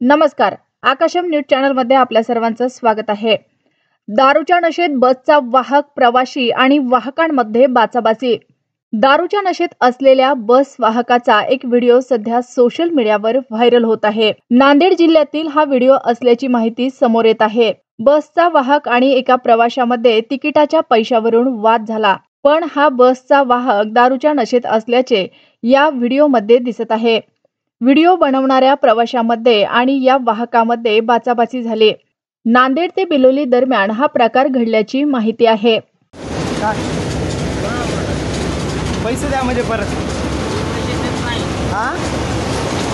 नमस्कार, आकाशम न्यूज चॅनलमध्ये आपल्या सर्वांचं स्वागत आहे। दारूच्या नशेत बसचा वाहक, प्रवासी आणि वाहकांमध्ये बाचाबाची। दारूच्या नशेत असलेल्या बस वाहकाचा एक व्हिडिओ सध्या सोशल मीडियावर व्हायरल होत आहे। नांदेड जिल्ह्यातील हा व्हिडिओ असल्याची माहिती समोर येत आहे। बसचा वाहक आणि एका प्रवाशामध्ये तिकिटाच्या पैशावरून वाद झाला, पण हा बसचा वाहक दारूच्या नशेत असल्याचे या व्हिडिओमध्ये दिसत आहे। व्हिडिओ बनवणाऱ्या प्रवाशामध्ये आणि या वाहकामध्ये बाचाबाची झाली। नांदेड ते बिलोली दरम्यान हा प्रकार घडल्याची माहिती आहे। पैसे द्या म्हणजे परत हा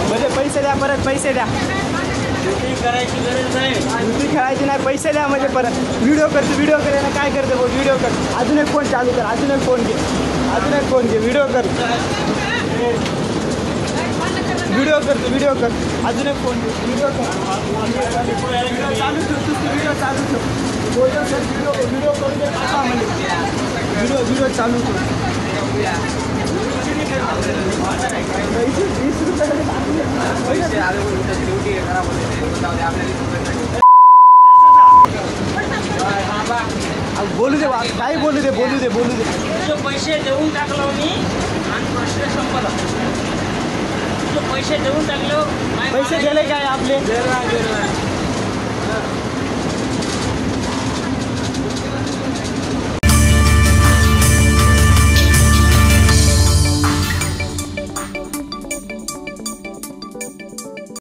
म्हणजे पैसे द्या परत पैसे द्या ड्युटी करायची गरज नाही ड्युटी खेळायची नाही पैसे द्या म्हणजे परत व्हिडिओ करायला काय करते बोल व्हिडिओ कर अजून एक फोन चालू कर अजून एक फोन घे व्हिडिओ कर अजून एक फोन घे व्हिडिओ कर चालू ठेव व्हिडिओ चालू ठेव व्हिडिओ करून दे व्हिडिओ चालू ठेव बोलू दे काय बोलू दे पैसे देऊन टाकलो मी आणि प्रश्न संपला। पैसे देऊन टाकलो पैसे दिले काय आपले